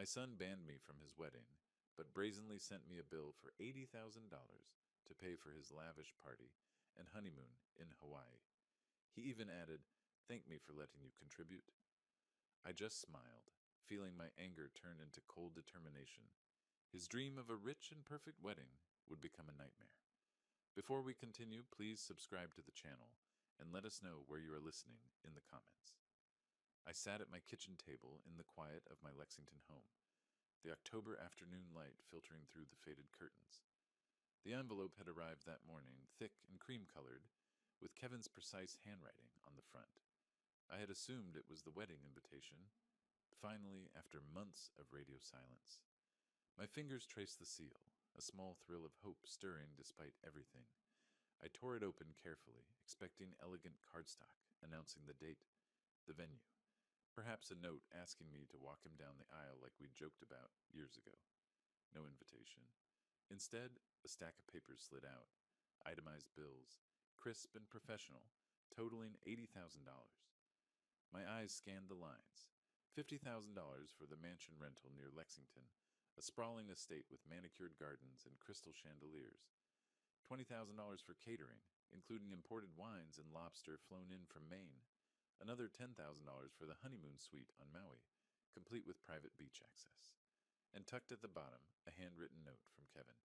My son banned me from his wedding, but brazenly sent me a bill for $80,000 to pay for his lavish party and honeymoon in Hawaii. He even added, "Thank me for letting you contribute." I just smiled, feeling my anger turn into cold determination. His dream of a rich and perfect wedding would become a nightmare. Before we continue, please subscribe to the channel and let us know where you are listening in the comments. I sat at my kitchen table in the quiet of my Lexington home, the October afternoon light filtering through the faded curtains. The envelope had arrived that morning, thick and cream-colored, with Kevin's precise handwriting on the front. I had assumed it was the wedding invitation. Finally, after months of radio silence, my fingers traced the seal, a small thrill of hope stirring despite everything. I tore it open carefully, expecting elegant cardstock announcing the date, the venue, perhaps a note asking me to walk him down the aisle like we joked about years ago. No invitation. Instead, a stack of papers slid out, itemized bills, crisp and professional, totaling $80,000. My eyes scanned the lines. $50,000 for the mansion rental near Lexington, a sprawling estate with manicured gardens and crystal chandeliers. $20,000 for catering, including imported wines and lobster flown in from Maine. Another $10,000 for the honeymoon suite on Maui, complete with private beach access. And tucked at the bottom, a handwritten note from Kevin.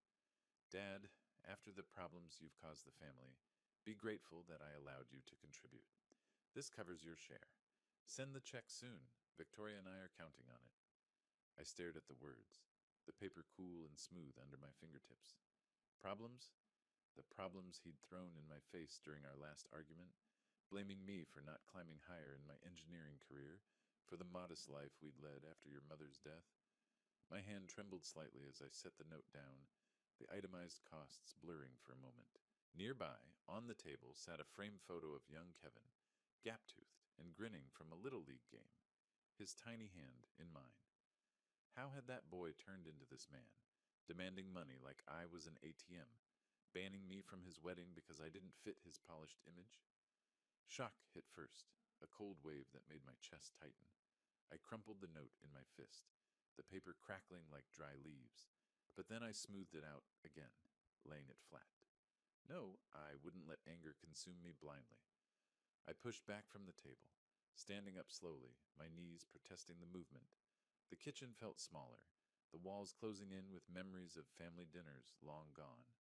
"Dad, after the problems you've caused the family, be grateful that I allowed you to contribute. This covers your share. Send the check soon. Victoria and I are counting on it." I stared at the words, the paper cool and smooth under my fingertips. Problems? The problems he'd thrown in my face during our last argument, blaming me for not climbing higher in my engineering career, for the modest life we'd led after your mother's death. My hand trembled slightly as I set the note down, the itemized costs blurring for a moment. Nearby, on the table, sat a framed photo of young Kevin, gap-toothed and grinning from a Little League game, his tiny hand in mine. How had that boy turned into this man, demanding money like I was an ATM, banning me from his wedding because I didn't fit his polished image? Shock hit first, a cold wave that made my chest tighten. I crumpled the note in my fist, the paper crackling like dry leaves, but then I smoothed it out again, laying it flat. No, I wouldn't let anger consume me blindly. I pushed back from the table, standing up slowly, my knees protesting the movement. The kitchen felt smaller, the walls closing in with memories of family dinners long gone.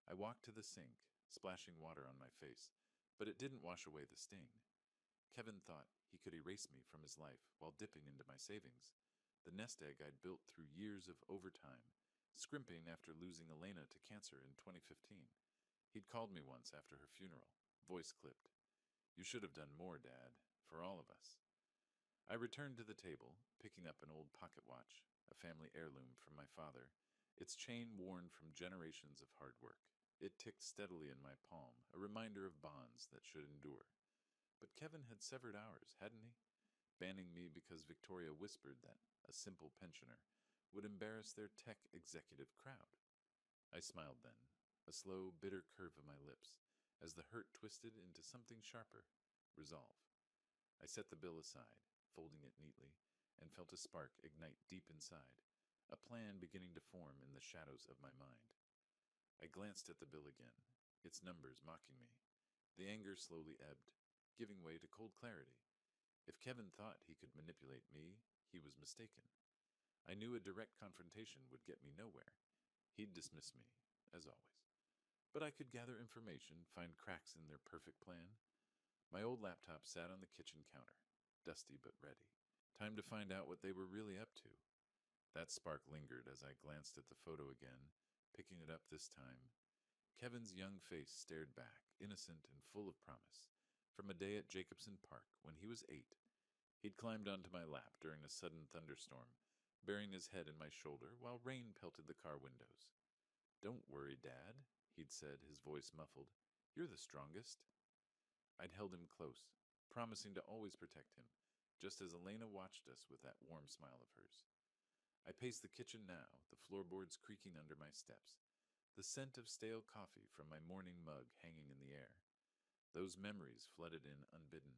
I walked to the sink, splashing water on my face, but it didn't wash away the sting. Kevin thought he could erase me from his life while dipping into my savings, the nest egg I'd built through years of overtime, scrimping after losing Elena to cancer in 2015. He'd called me once after her funeral, voice clipped. "You should have done more, Dad, for all of us." I returned to the table, picking up an old pocket watch, a family heirloom from my father, its chain worn from generations of hard work. It ticked steadily in my palm, a reminder of bonds that should endure. But Kevin had severed ours, hadn't he? Banning me because Victoria whispered that a simple pensioner would embarrass their tech executive crowd. I smiled then, a slow, bitter curve of my lips, as the hurt twisted into something sharper, resolve. I set the bill aside, folding it neatly, and felt a spark ignite deep inside, a plan beginning to form in the shadows of my mind. I glanced at the bill again, its numbers mocking me. The anger slowly ebbed, giving way to cold clarity. If Kevin thought he could manipulate me, he was mistaken. I knew a direct confrontation would get me nowhere. He'd dismiss me, as always. But I could gather information, find cracks in their perfect plan. My old laptop sat on the kitchen counter, dusty but ready. Time to find out what they were really up to. That spark lingered as I glanced at the photo again, picking it up this time. Kevin's young face stared back, innocent and full of promise, from a day at Jacobson Park when he was 8. He'd climbed onto my lap during a sudden thunderstorm, burying his head in my shoulder while rain pelted the car windows. "Don't worry, Dad," he'd said, his voice muffled. "You're the strongest." I'd held him close, promising to always protect him, just as Elena watched us with that warm smile of hers. I paced the kitchen now, the floorboards creaking under my steps, the scent of stale coffee from my morning mug hanging in the air. Those memories flooded in unbidden,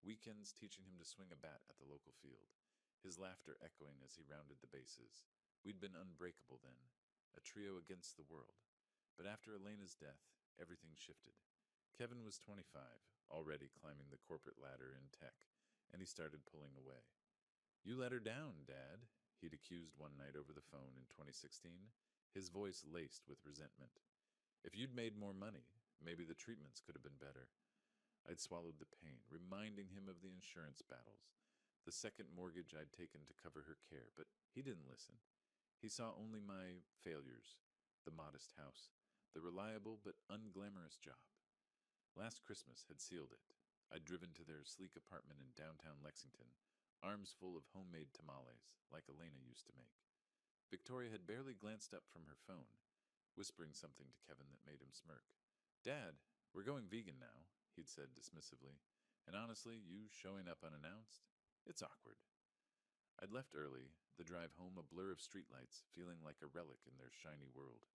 weekends teaching him to swing a bat at the local field, his laughter echoing as he rounded the bases. We'd been unbreakable then, a trio against the world. But after Elena's death, everything shifted. Kevin was 25, already climbing the corporate ladder in tech, and he started pulling away. "You let her down, Dad," he'd accused one night over the phone in 2016, his voice laced with resentment. "If you'd made more money, maybe the treatments could have been better." I'd swallowed the pain, reminding him of the insurance battles, the second mortgage I'd taken to cover her care, but he didn't listen. He saw only my failures, the modest house, the reliable but unglamorous job. Last Christmas had sealed it. I'd driven to their sleek apartment in downtown Lexington, arms full of homemade tamales, like Elena used to make. Victoria had barely glanced up from her phone, whispering something to Kevin that made him smirk. "Dad, we're going vegan now," he'd said dismissively. "And honestly, you showing up unannounced? It's awkward." I'd left early, the drive home a blur of streetlights, feeling like a relic in their shiny world.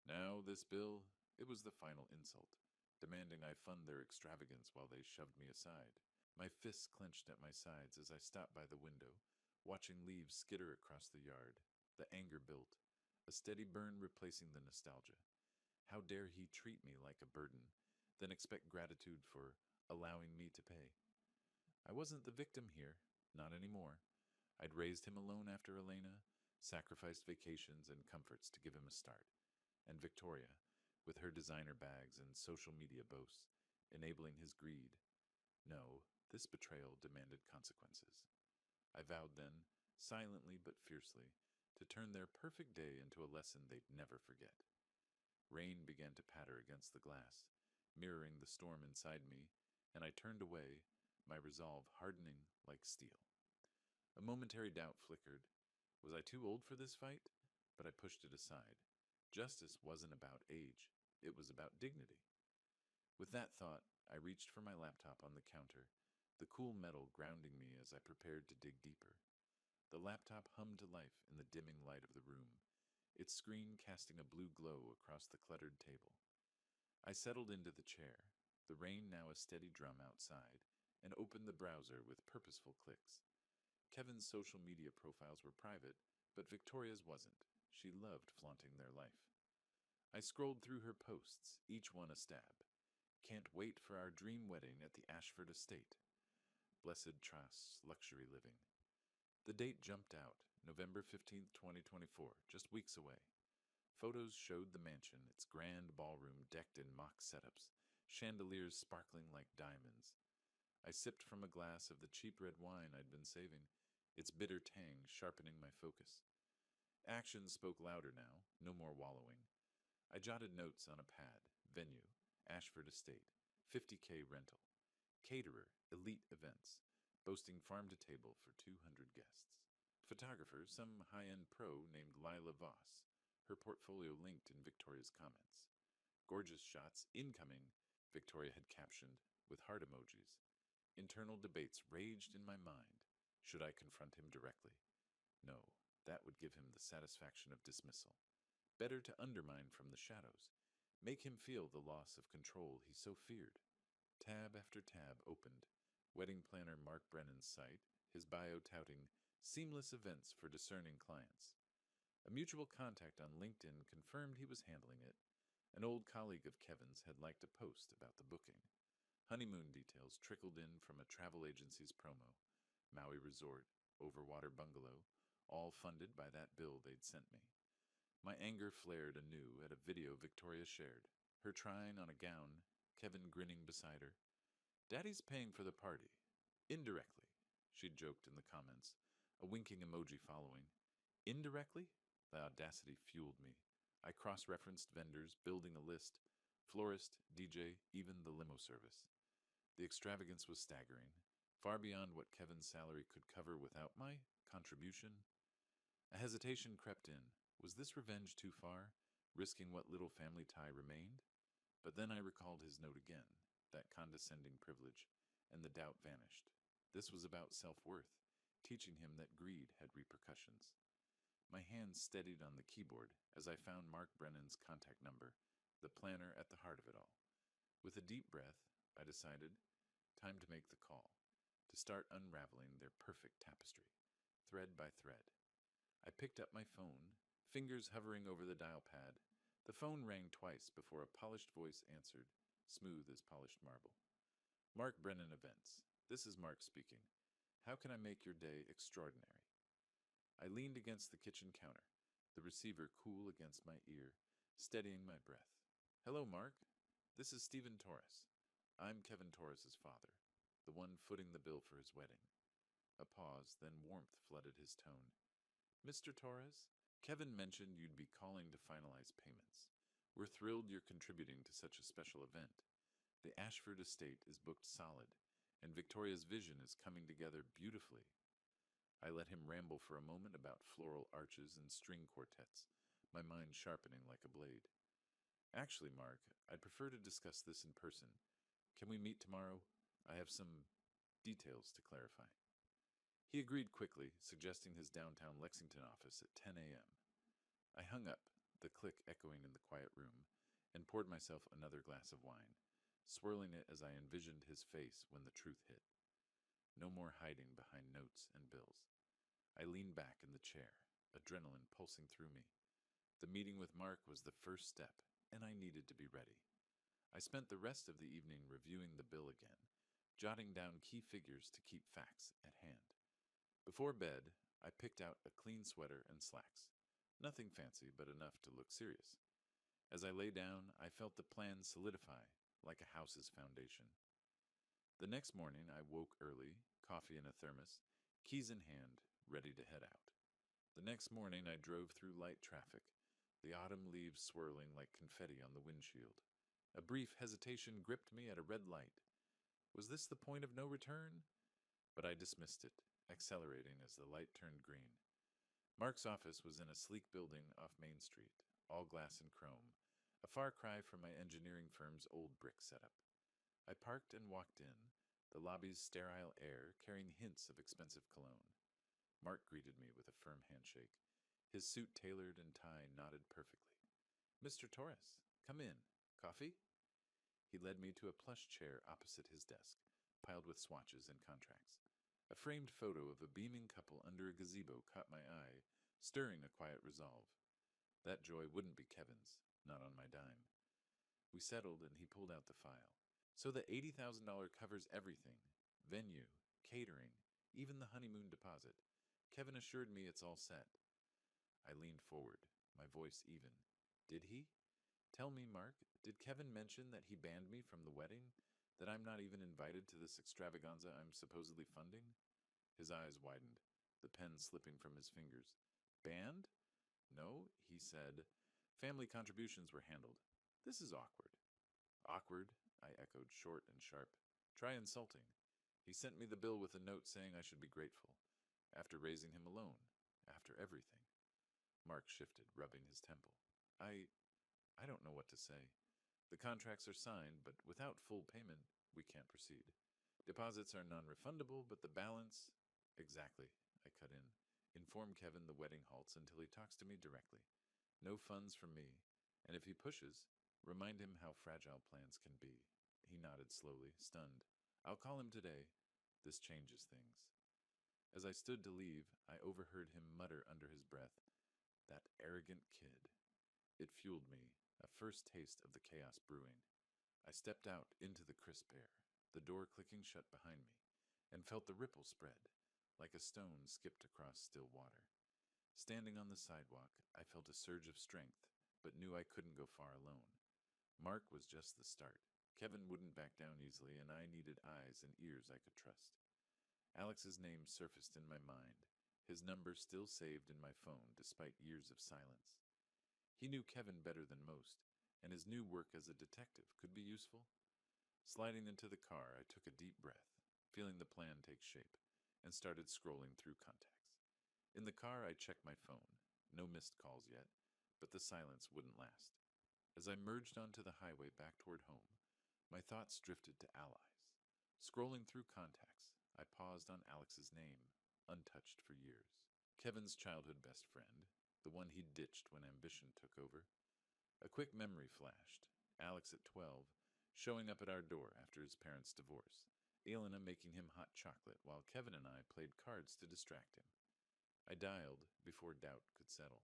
Now, this bill, it was the final insult, demanding I fund their extravagance while they shoved me aside. My fists clenched at my sides as I stopped by the window, watching leaves skitter across the yard. The anger built, a steady burn replacing the nostalgia. How dare he treat me like a burden, then expect gratitude for allowing me to pay? I wasn't the victim here, not anymore. I'd raised him alone after Elena, sacrificed vacations and comforts to give him a start. And Victoria, with her designer bags and social media boasts, enabling his greed. No, this betrayal demanded consequences. I vowed then, silently but fiercely, to turn their perfect day into a lesson they'd never forget. Rain began to patter against the glass, mirroring the storm inside me, and I turned away, my resolve hardening like steel. A momentary doubt flickered. Was I too old for this fight? But I pushed it aside. Justice wasn't about age, it was about dignity. With that thought, I reached for my laptop on the counter, the cool metal grounding me as I prepared to dig deeper. The laptop hummed to life in the dimming light of the room, its screen casting a blue glow across the cluttered table. I settled into the chair, the rain now a steady drum outside, and opened the browser with purposeful clicks. Kevin's social media profiles were private, but Victoria's wasn't. She loved flaunting their life. I scrolled through her posts, each one a stab. "Can't wait for our dream wedding at the Ashford estate. Blessed trusts, luxury living." The date jumped out, November 15th, 2024, just weeks away. Photos showed the mansion, its grand ballroom decked in mock setups, chandeliers sparkling like diamonds. I sipped from a glass of the cheap red wine I'd been saving, its bitter tang sharpening my focus. Action spoke louder now, no more wallowing. I jotted notes on a pad. Venue, Ashford Estate, 50K rental. Caterer, elite events, boasting farm to table for 200 guests. Photographer, some high-end pro named Lila Voss, her portfolio linked in Victoria's comments. "Gorgeous shots, incoming," Victoria had captioned, with heart emojis. Internal debates raged in my mind. Should I confront him directly? No, that would give him the satisfaction of dismissal. Better to undermine from the shadows, make him feel the loss of control he so feared. Tab after tab opened. Wedding planner Mark Brennan's site, his bio touting seamless events for discerning clients. A mutual contact on LinkedIn confirmed he was handling it. An old colleague of Kevin's had liked a post about the booking. Honeymoon details trickled in from a travel agency's promo. Maui Resort, Overwater Bungalow, all funded by that bill they'd sent me. My anger flared anew at a video Victoria shared, her trying on a gown, Kevin grinning beside her. "Daddy's paying for the party. Indirectly," she'd joked in the comments, a winking emoji following. Indirectly? The audacity fueled me. I cross-referenced vendors, building a list. Florist, DJ, even the limo service. The extravagance was staggering, far beyond what Kevin's salary could cover without my contribution. A hesitation crept in. Was this revenge too far, risking what little family tie remained? But then I recalled his note again, that condescending privilege, and the doubt vanished. This was about self-worth, teaching him that greed had repercussions. My hands steadied on the keyboard as I found Mark Brennan's contact number, the planner at the heart of it all. With a deep breath, I decided, time to make the call, to start unraveling their perfect tapestry. thread by thread. I picked up my phone, fingers hovering over the dial pad. The phone rang twice before a polished voice answered, smooth as polished marble. Mark Brennan Events. This is Mark speaking. How can I make your day extraordinary? I leaned against the kitchen counter, the receiver cool against my ear, steadying my breath. Hello, Mark. This is Stephen Torres. I'm Kevin Torres's father, the one footing the bill for his wedding. A pause, then warmth flooded his tone. Mr. Torres, Kevin mentioned you'd be calling to finalize payments. We're thrilled you're contributing to such a special event. The Ashford estate is booked solid, and Victoria's vision is coming together beautifully. I let him ramble for a moment about floral arches and string quartets, my mind sharpening like a blade. Actually, Mark, I'd prefer to discuss this in person. Can we meet tomorrow? I have some details to clarify. He agreed quickly, suggesting his downtown Lexington office at 10 a.m. I hung up, the click echoing in the quiet room, and poured myself another glass of wine, swirling it as I envisioned his face when the truth hit. No more hiding behind notes and bills. I leaned back in the chair, adrenaline pulsing through me. The meeting with Mark was the first step, and I needed to be ready. I spent the rest of the evening reviewing the bill again, jotting down key figures to keep facts at hand. Before bed, I picked out a clean sweater and slacks. Nothing fancy, but enough to look serious. As I lay down, I felt the plan solidify, like a house's foundation. The next morning, I woke early, coffee in a thermos, keys in hand, ready to head out. The next morning, I drove through light traffic, the autumn leaves swirling like confetti on the windshield. A brief hesitation gripped me at a red light. Was this the point of no return? But I dismissed it, accelerating as the light turned green. Mark's office was in a sleek building off Main Street, all glass and chrome, a far cry from my engineering firm's old brick setup. I parked and walked in, the lobby's sterile air carrying hints of expensive cologne. Mark greeted me with a firm handshake, his suit tailored and tie knotted perfectly. Mr. Torres, come in. Coffee? He led me to a plush chair opposite his desk, piled with swatches and contracts. A framed photo of a beaming couple under a gazebo caught my eye, stirring a quiet resolve. That joy wouldn't be Kevin's, not on my dime. We settled, and he pulled out the file. So the $80,000 covers everything: venue, catering, even the honeymoon deposit. Kevin assured me it's all set. I leaned forward, my voice even. Did he? Tell me, Mark, did Kevin mention that he banned me from the wedding? That I'm not even invited to this extravaganza I'm supposedly funding? His eyes widened, the pen slipping from his fingers. Banned? No, he said. Family contributions were handled. This is awkward. Awkward, I echoed, short and sharp. Try insulting. He sent me the bill with a note saying I should be grateful. After raising him alone. After everything. Mark shifted, rubbing his temple. I don't know what to say. The contracts are signed, but without full payment, we can't proceed. Deposits are non-refundable, but the balance... Exactly, I cut in. Inform Kevin the wedding halts until he talks to me directly. No funds from me, and if he pushes, remind him how fragile plans can be. He nodded slowly, stunned. I'll call him today. This changes things. As I stood to leave, I overheard him mutter under his breath, "That arrogant kid." It fueled me, a first taste of the chaos brewing. I stepped out into the crisp air, the door clicking shut behind me, and felt the ripple spread, like a stone skipped across still water. Standing on the sidewalk, I felt a surge of strength, but knew I couldn't go far alone. Mark was just the start. Kevin wouldn't back down easily, and I needed eyes and ears I could trust. Alex's name surfaced in my mind, his number still saved in my phone despite years of silence. He knew Kevin better than most, and his new work as a detective could be useful. Sliding into the car, I took a deep breath, feeling the plan take shape, and started scrolling through contacts. In the car, I checked my phone. No missed calls yet, but the silence wouldn't last. As I merged onto the highway back toward home, my thoughts drifted to allies. Scrolling through contacts, I paused on Alex's name, untouched for years. Kevin's childhood best friend, the one he'd ditched when ambition took over. A quick memory flashed. Alex at 12, showing up at our door after his parents' divorce. Elena making him hot chocolate while Kevin and I played cards to distract him. I dialed before doubt could settle.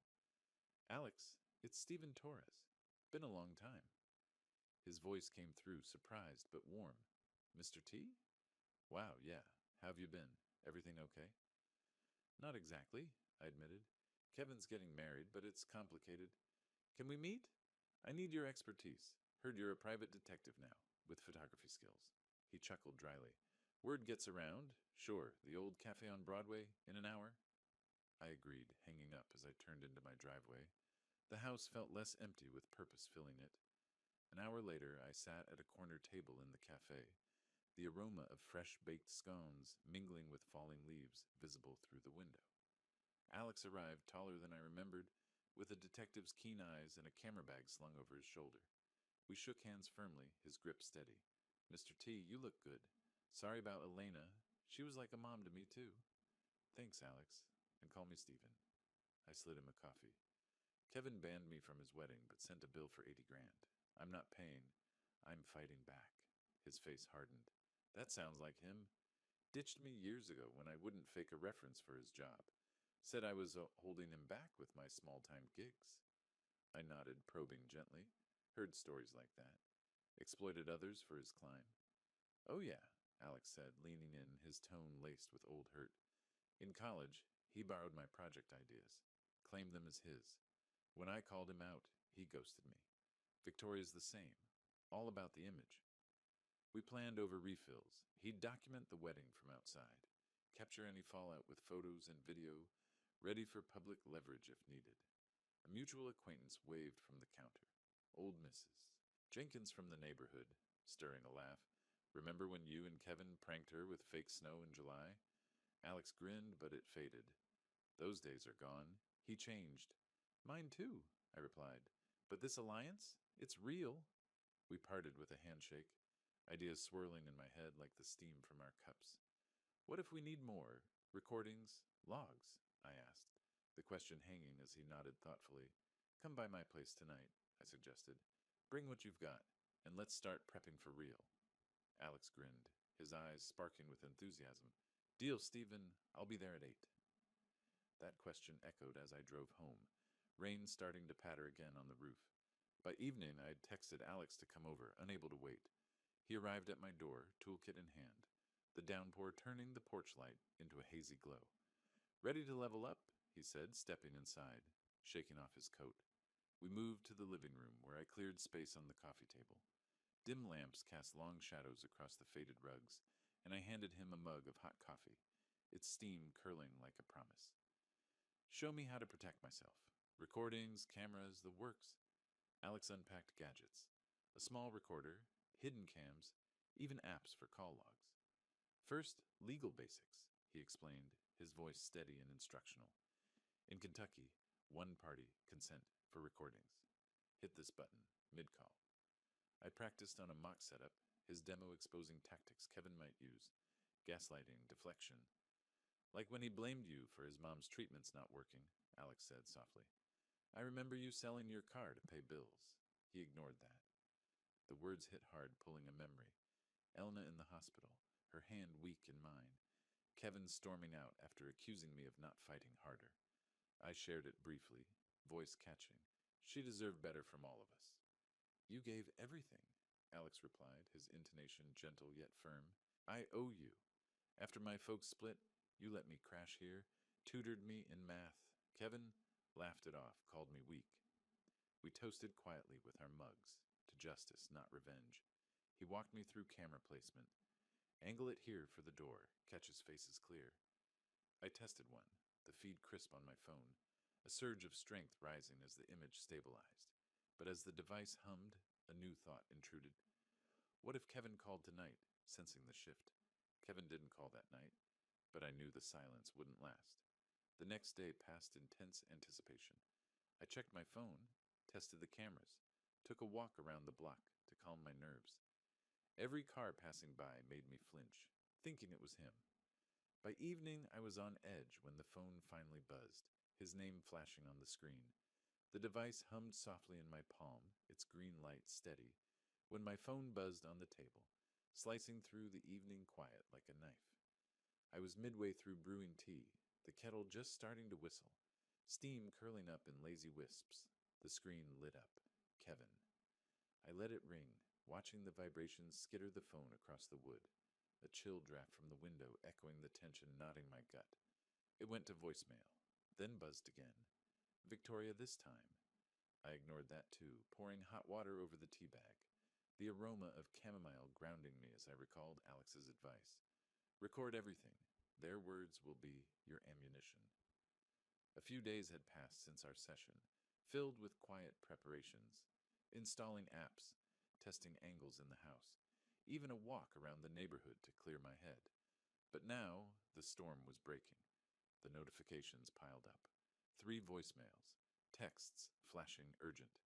Alex, it's Stephen Torres. Been a long time. His voice came through, surprised but warm. Mr. T? Wow, yeah. How've you been? Everything okay? Not exactly, I admitted. Kevin's getting married, but it's complicated. Can we meet? I need your expertise. Heard you're a private detective now, with photography skills. He chuckled dryly. Word gets around. Sure, the old cafe on Broadway, in an hour? I agreed, hanging up as I turned into my driveway. The house felt less empty with purpose filling it. An hour later, I sat at a corner table in the cafe, the aroma of fresh baked scones mingling with falling leaves visible through the window. Alex arrived taller than I remembered, with a detective's keen eyes and a camera bag slung over his shoulder. We shook hands firmly, his grip steady. Mr. T, you look good. Sorry about Elena. She was like a mom to me, too. Thanks, Alex. And call me Stephen. I slid him a coffee. Kevin banned me from his wedding, but sent a bill for 80 grand. I'm not paying. I'm fighting back. His face hardened. That sounds like him. Ditched me years ago when I wouldn't fake a reference for his job. Said I was holding him back with my small-time gigs. I nodded, probing gently. Heard stories like that. Exploited others for his climb. Oh yeah, Alex said, leaning in, his tone laced with old hurt. In college, he borrowed my project ideas, claimed them as his. When I called him out, he ghosted me. Victoria's the same, all about the image. We planned over refills. He'd document the wedding from outside, capture any fallout with photos and video, ready for public leverage if needed. A mutual acquaintance waved from the counter. Old Mrs. Jenkins from the neighborhood, stirring a laugh. Remember when you and Kevin pranked her with fake snow in July? Alex grinned, but it faded. Those days are gone. He changed. Mine too, I replied. But this alliance? It's real. We parted with a handshake, ideas swirling in my head like the steam from our cups. What if we need more? Recordings? Logs? I asked, the question hanging as he nodded thoughtfully. Come by my place tonight, I suggested. Bring what you've got, and let's start prepping for real. Alex grinned, his eyes sparking with enthusiasm. Deal, Stephen. I'll be there at 8. That question echoed as I drove home, rain starting to patter again on the roof. By evening, I had texted Alex to come over, unable to wait. He arrived at my door, toolkit in hand, the downpour turning the porch light into a hazy glow. Ready to level up, he said, stepping inside, shaking off his coat. We moved to the living room, where I cleared space on the coffee table. Dim lamps cast long shadows across the faded rugs, and I handed him a mug of hot coffee, its steam curling like a promise. Show me how to protect myself. Recordings, cameras, the works. Alex unpacked gadgets. A small recorder, hidden cams, even apps for call logs. First, legal basics, he explained, his voice steady and instructional. In Kentucky, one party, consent, for recordings. Hit this button, mid-call. I practiced on a mock setup, his demo exposing tactics Kevin might use. Gaslighting, deflection. Like when he blamed you for his mom's treatments not working, Alex said softly. I remember you selling your car to pay bills. He ignored that. The words hit hard, pulling a memory. Elna in the hospital, her hand weak in mine. Kevin storming out after accusing me of not fighting harder. I shared it briefly, voice catching. She deserved better from all of us. You gave everything, Alex replied, his intonation gentle yet firm. I owe you. After my folks split, you let me crash here, tutored me in math. Kevin laughed it off, called me weak. We toasted quietly with our mugs, to justice, not revenge. He walked me through camera placement. Angle it here for the door, catch his faces clear. I tested one, the feed crisp on my phone, a surge of strength rising as the image stabilized. But as the device hummed, a new thought intruded. What if Kevin called tonight, sensing the shift? Kevin didn't call that night, but I knew the silence wouldn't last. The next day passed in tense anticipation. I checked my phone, tested the cameras, took a walk around the block to calm my nerves. Every car passing by made me flinch, thinking it was him. By evening, I was on edge when the phone finally buzzed, his name flashing on the screen. The device hummed softly in my palm, its green light steady, when my phone buzzed on the table, slicing through the evening quiet like a knife. I was midway through brewing tea, the kettle just starting to whistle, steam curling up in lazy wisps. The screen lit up. Kevin. I let it ring, watching the vibrations skitter the phone across the wood, a chill draft from the window echoing the tension knotting my gut. It went to voicemail, then buzzed again. Victoria this time. I ignored that too, pouring hot water over the tea bag, the aroma of chamomile grounding me as I recalled Alex's advice. Record everything. Their words will be your ammunition. A few days had passed since our session, filled with quiet preparations, installing apps, testing angles in the house, even a walk around the neighborhood to clear my head. But now the storm was breaking. The notifications piled up. 3 voicemails, texts flashing urgent.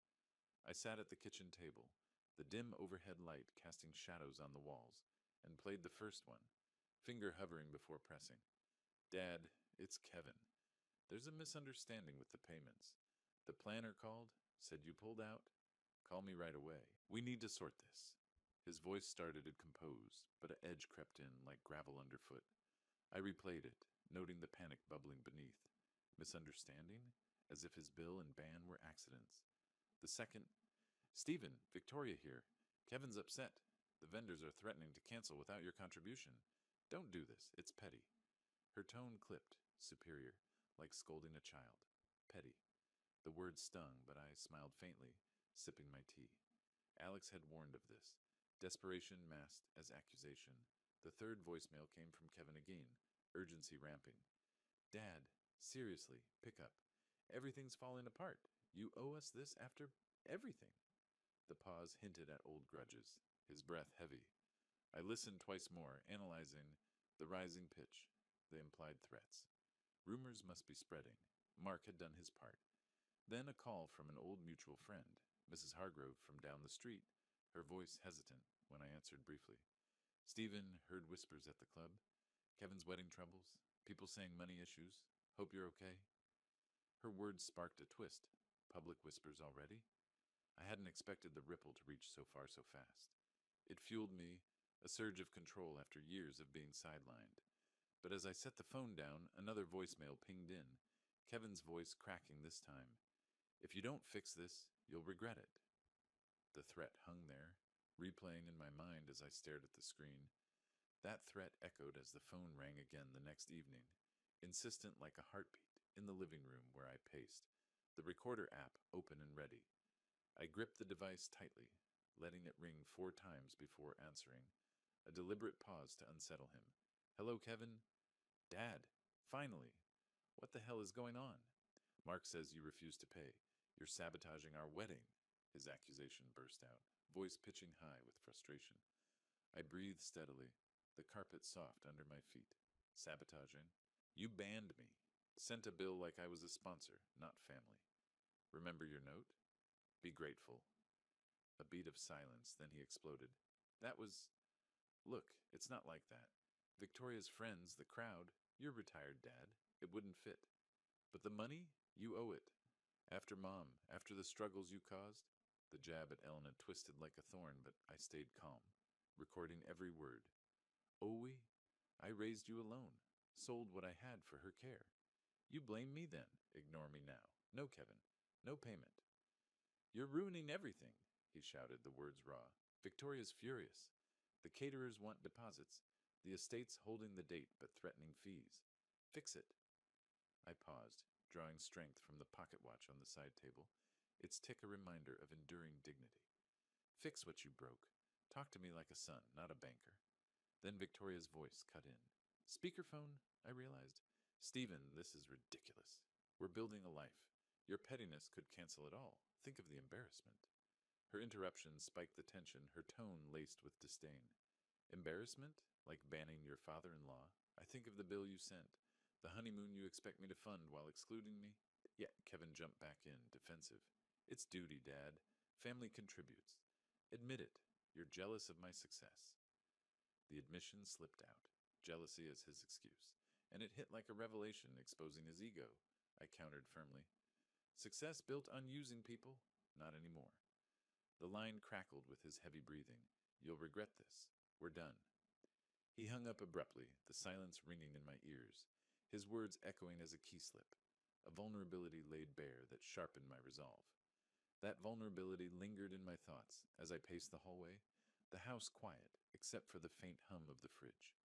I sat at the kitchen table, the dim overhead light casting shadows on the walls, and played the first one, finger hovering before pressing. Dad, it's Kevin. There's a misunderstanding with the payments. The planner called, said you pulled out. Call me right away. We need to sort this. His voice started to compose, but an edge crept in like gravel underfoot. I replayed it, noting the panic bubbling beneath. Misunderstanding? As if his bill and ban were accidents. The second, Stephen, Victoria here. Kevin's upset. The vendors are threatening to cancel without your contribution. Don't do this. It's petty. Her tone clipped, superior, like scolding a child. Petty. The word stung, but I smiled faintly, sipping my tea. Alex had warned of this. Desperation masked as accusation. The third voicemail came from Kevin again, urgency ramping. Dad, seriously, pick up. Everything's falling apart. You owe us this after everything. The pause hinted at old grudges, his breath heavy. I listened twice more, analyzing the rising pitch, the implied threats. Rumors must be spreading. Mark had done his part. Then a call from an old mutual friend, Mrs. Hargrove from down the street, her voice hesitant when I answered briefly. Stephen heard whispers at the club. Kevin's wedding troubles, people saying money issues. Hope you're okay. Her words sparked a twist. Public whispers already? I hadn't expected the ripple to reach so far so fast. It fueled me, a surge of control after years of being sidelined. But as I set the phone down, another voicemail pinged in, Kevin's voice cracking this time. If you don't fix this, you'll regret it. The threat hung there, replaying in my mind as I stared at the screen. That threat echoed as the phone rang again the next evening, insistent like a heartbeat, in the living room where I paced, the recorder app open and ready. I gripped the device tightly, letting it ring 4 times before answering, a deliberate pause to unsettle him. Hello, Kevin? Dad, finally. What the hell is going on? Mark says you refuse to pay. You're sabotaging our wedding, his accusation burst out, voice pitching high with frustration. I breathed steadily, the carpet soft under my feet. Sabotaging? You banned me. Sent a bill like I was a sponsor, not family. Remember your note? Be grateful. A beat of silence, then he exploded. That was... Look, it's not like that. Victoria's friends, the crowd, you're retired, Dad. It wouldn't fit. But the money? You owe it. After Mom, after the struggles you caused? The jab at Elena twisted like a thorn, but I stayed calm, recording every word. Oh, we? I raised you alone, sold what I had for her care. You blame me then, ignore me now. No, Kevin, no payment. You're ruining everything, he shouted, the words raw. Victoria's furious. The caterers want deposits. The estate's holding the date but threatening fees. Fix it. I paused, drawing strength from the pocket watch on the side table, its tick a reminder of enduring dignity. Fix what you broke. Talk to me like a son, not a banker. Then Victoria's voice cut in. Speakerphone, I realized. Stephen, this is ridiculous. We're building a life. Your pettiness could cancel it all. Think of the embarrassment. Her interruption spiked the tension, her tone laced with disdain. Embarrassment? Like banning your father-in-law? I think of the bill you sent. The honeymoon you expect me to fund while excluding me? Yeah, Kevin jumped back in, defensive. It's duty, Dad. Family contributes. Admit it. You're jealous of my success. The admission slipped out, jealousy as his excuse, and it hit like a revelation exposing his ego. I countered firmly. Success built on using people? Not anymore. The line crackled with his heavy breathing. You'll regret this. We're done. He hung up abruptly, the silence ringing in my ears. his words echoing as a key slip, a vulnerability laid bare that sharpened my resolve. That vulnerability lingered in my thoughts as I paced the hallway, the house quiet except for the faint hum of the fridge.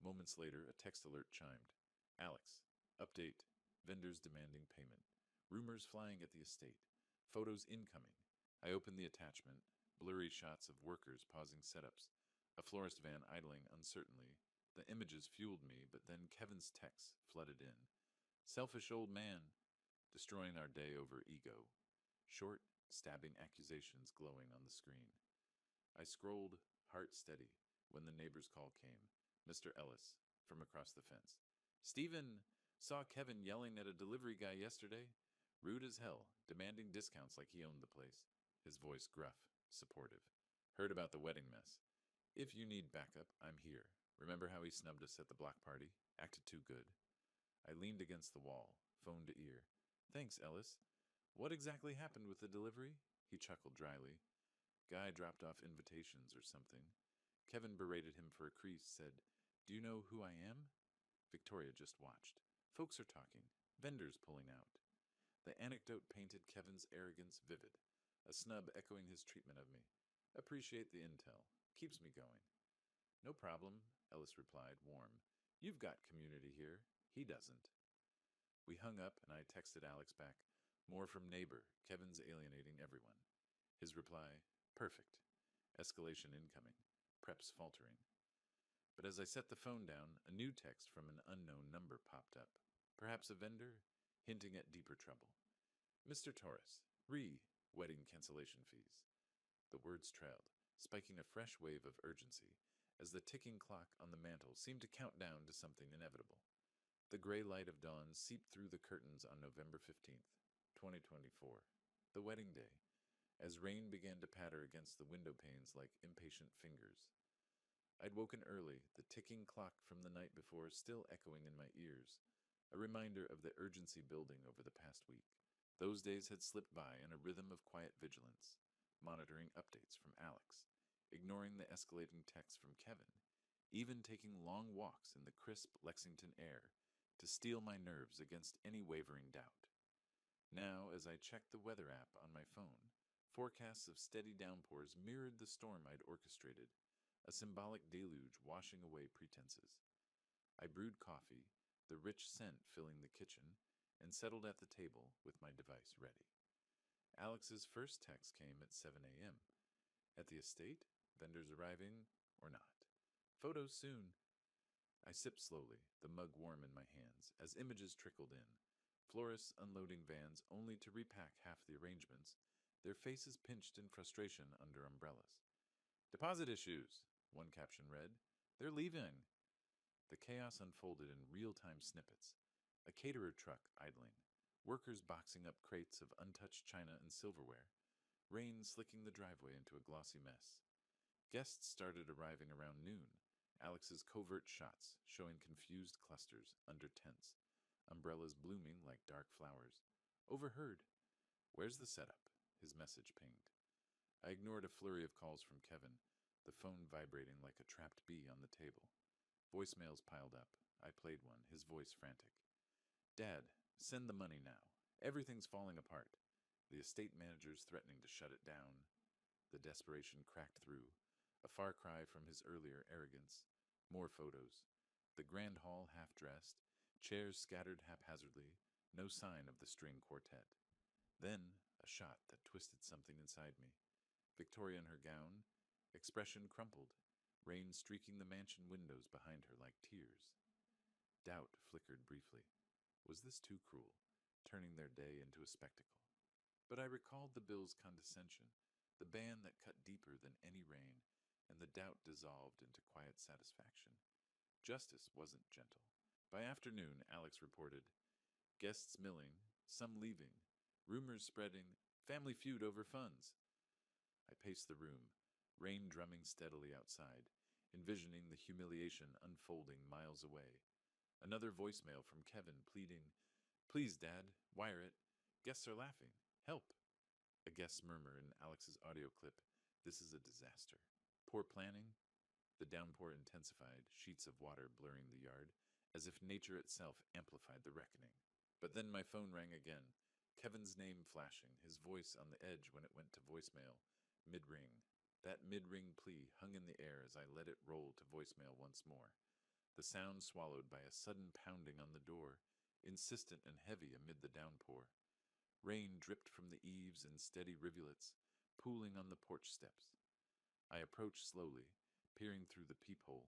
Moments later, a text alert chimed. Alex, update, vendors demanding payment. Rumors flying at the estate. Photos incoming. I opened the attachment, blurry shots of workers pausing setups, a florist van idling uncertainly. The images fueled me, but then Kevin's texts flooded in. Selfish old man, destroying our day over ego. Short, stabbing accusations glowing on the screen. I scrolled, heart steady, when the neighbor's call came. Mr. Ellis, from across the fence. Stephen, saw Kevin yelling at a delivery guy yesterday. Rude as hell, demanding discounts like he owned the place. His voice gruff, supportive. Heard about the wedding mess. If you need backup, I'm here. Remember how he snubbed us at the block party? Acted too good. I leaned against the wall, phone to ear. Thanks, Ellis. What exactly happened with the delivery? He chuckled dryly. Guy dropped off invitations or something. Kevin berated him for a crease, said, Do you know who I am? Victoria just watched. Folks are talking. Vendors pulling out. The anecdote painted Kevin's arrogance vivid, a snub echoing his treatment of me. Appreciate the intel. Keeps me going. No problem, Ellis replied, warm. You've got community here. He doesn't. We hung up, and I texted Alex back. More from neighbor. Kevin's alienating everyone. His reply, perfect. Escalation incoming. Preps faltering. But as I set the phone down, a new text from an unknown number popped up. Perhaps a vendor, hinting at deeper trouble. Mr. Torres, wedding cancellation fees. The words trailed, spiking a fresh wave of urgency, as the ticking clock on the mantel seemed to count down to something inevitable. The gray light of dawn seeped through the curtains on November 15th, 2024, the wedding day, as rain began to patter against the window panes like impatient fingers. I'd woken early, the ticking clock from the night before still echoing in my ears, a reminder of the urgency building over the past week. Those days had slipped by in a rhythm of quiet vigilance, monitoring updates from Alex, ignoring the escalating texts from Kevin, even taking long walks in the crisp Lexington air to steel my nerves against any wavering doubt. Now, as I checked the weather app on my phone, forecasts of steady downpours mirrored the storm I'd orchestrated, a symbolic deluge washing away pretenses. I brewed coffee, the rich scent filling the kitchen, and settled at the table with my device ready. Alex's first text came at 7 a.m. At the estate, vendors arriving or not. Photos soon. I sipped slowly, the mug warm in my hands, as images trickled in. Florists unloading vans only to repack half the arrangements, their faces pinched in frustration under umbrellas. Deposit issues, one caption read. They're leaving. The chaos unfolded in real-time snippets. A caterer truck idling, workers boxing up crates of untouched china and silverware, rain slicking the driveway into a glossy mess. Guests started arriving around noon, Alex's covert shots showing confused clusters under tents, umbrellas blooming like dark flowers. Overheard. Where's the setup? His message pinged. I ignored a flurry of calls from Kevin, the phone vibrating like a trapped bee on the table. Voicemails piled up. I played one, his voice frantic. Dad, send the money now. Everything's falling apart. The estate manager's threatening to shut it down. The desperation cracked through, a far cry from his earlier arrogance. More photos. The grand hall half-dressed, chairs scattered haphazardly, no sign of the string quartet. Then, a shot that twisted something inside me. Victoria in her gown, expression crumpled, rain streaking the mansion windows behind her like tears. Doubt flickered briefly. Was this too cruel, turning their day into a spectacle? But I recalled the bill's condescension, the ban that cut deeper than any rain, and the doubt dissolved into quiet satisfaction. Justice wasn't gentle. By afternoon, Alex reported, guests milling, some leaving, rumors spreading, family feud over funds. I paced the room, rain drumming steadily outside, envisioning the humiliation unfolding miles away. Another voicemail from Kevin pleading, Please, Dad, wire it. Guests are laughing. Help. A guest's murmur in Alex's audio clip, This is a disaster. Poor planning? The downpour intensified, sheets of water blurring the yard, as if nature itself amplified the reckoning. But then my phone rang again, Kevin's name flashing, his voice on the edge when it went to voicemail, mid-ring. That mid-ring plea hung in the air as I let it roll to voicemail once more, the sound swallowed by a sudden pounding on the door, insistent and heavy amid the downpour. Rain dripped from the eaves in steady rivulets, pooling on the porch steps. I approached slowly, peering through the peephole,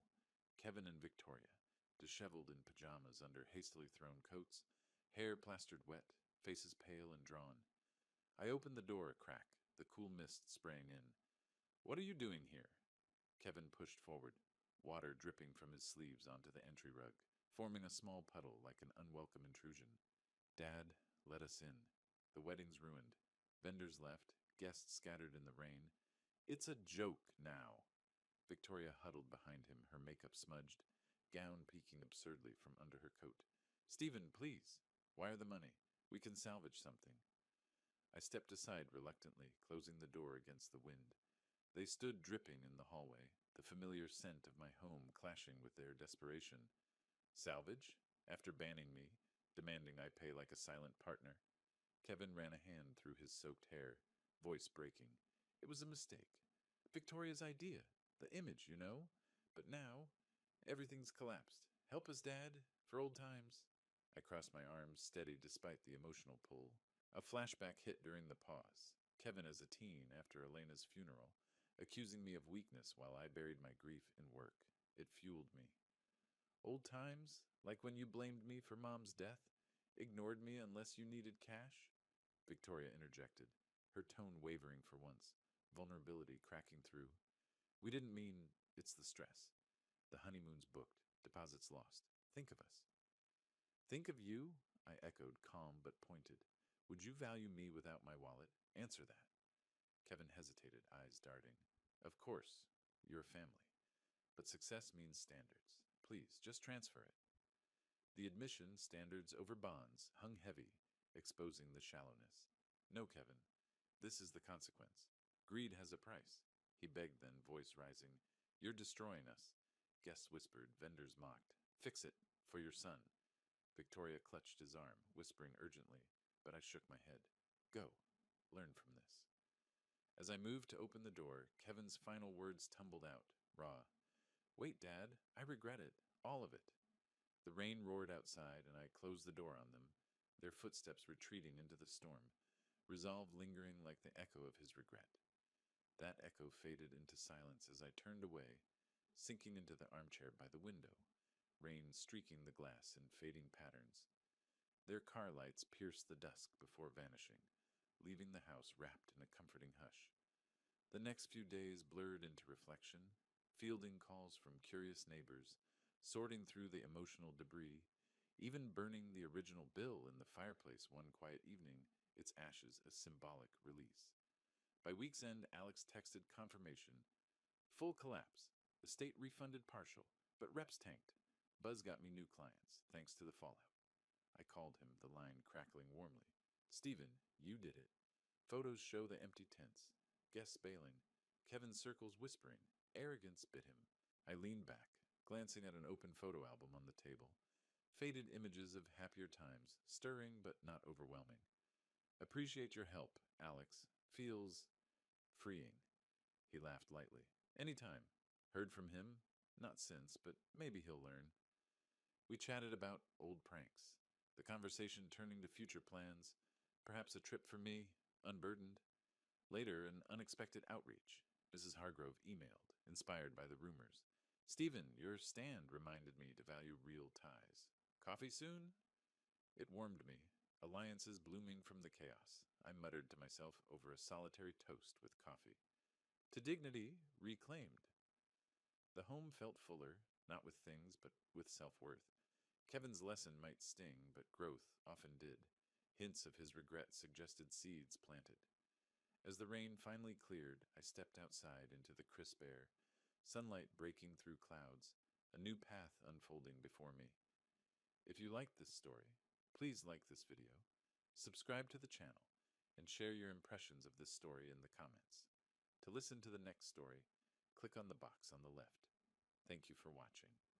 Kevin and Victoria, disheveled in pajamas under hastily thrown coats, hair plastered wet, faces pale and drawn. I opened the door a crack, the cool mist spraying in. "What are you doing here?" Kevin pushed forward, water dripping from his sleeves onto the entry rug, forming a small puddle like an unwelcome intrusion. "Dad, let us in. The wedding's ruined. Vendors left, guests scattered in the rain. It's a joke now." Victoria huddled behind him, her makeup smudged, gown peeking absurdly from under her coat. "Stephen, please. Wire the money. We can salvage something." I stepped aside reluctantly, closing the door against the wind. They stood dripping in the hallway, the familiar scent of my home clashing with their desperation. "Salvage?" After banning me, demanding I pay like a silent partner. Kevin ran a hand through his soaked hair, voice breaking. "It was a mistake. Victoria's idea. The image, you know? But now, everything's collapsed. Help us, Dad, for old times." I crossed my arms, steady despite the emotional pull. A flashback hit during the pause. Kevin as a teen after Elena's funeral, accusing me of weakness while I buried my grief in work. It fueled me. "Old times? Like when you blamed me for Mom's death? Ignored me unless you needed cash?" Victoria interjected, her tone wavering for once, vulnerability cracking through. "We didn't mean it's the stress. The honeymoon's booked, deposits lost. Think of us." "Think of you?" I echoed, calm but pointed. "Would you value me without my wallet? Answer that." Kevin hesitated, eyes darting. "Of course, you're a family. But success means standards. Please, just transfer it." The admission, standards over bonds, hung heavy, exposing the shallowness. "No, Kevin. This is the consequence. Greed has a price." He begged then, voice rising. "You're destroying us." Guests whispered, vendors mocked. "Fix it. For your son." Victoria clutched his arm, whispering urgently, but I shook my head. "Go. Learn from this." As I moved to open the door, Kevin's final words tumbled out, raw. "Wait, Dad. I regret it. All of it." The rain roared outside, and I closed the door on them, their footsteps retreating into the storm, resolve lingering like the echo of his regret. That echo faded into silence as I turned away, sinking into the armchair by the window, rain streaking the glass in fading patterns. Their car lights pierced the dusk before vanishing, leaving the house wrapped in a comforting hush. The next few days blurred into reflection, fielding calls from curious neighbors, sorting through the emotional debris, even burning the original bill in the fireplace one quiet evening, its ashes a symbolic release. By week's end, Alex texted confirmation. "Full collapse. The state refunded partial, but reps tanked. Buzz got me new clients, thanks to the fallout." I called him, the line crackling warmly. "Stephen, you did it." Photos show the empty tents, guests bailing, Kevin's circles whispering. Arrogance bit him. I leaned back, glancing at an open photo album on the table. Faded images of happier times, stirring but not overwhelming. "Appreciate your help, Alex. Feels freeing." He laughed lightly. "Anytime. Heard from him? Not since, but maybe he'll learn." We chatted about old pranks, the conversation turning to future plans, perhaps a trip for me, unburdened. Later, an unexpected outreach. Mrs. Hargrove emailed, inspired by the rumors. "Stephen, your stand reminded me to value real ties. Coffee soon?" It warmed me, alliances blooming from the chaos. I muttered to myself over a solitary toast with coffee. To dignity reclaimed. The home felt fuller, not with things, but with self-worth. Kevin's lesson might sting, but growth often did. Hints of his regret suggested seeds planted. As the rain finally cleared, I stepped outside into the crisp air, sunlight breaking through clouds, a new path unfolding before me. If you liked this story, please like this video, subscribe to the channel, and share your impressions of this story in the comments. To listen to the next story, click on the box on the left. Thank you for watching.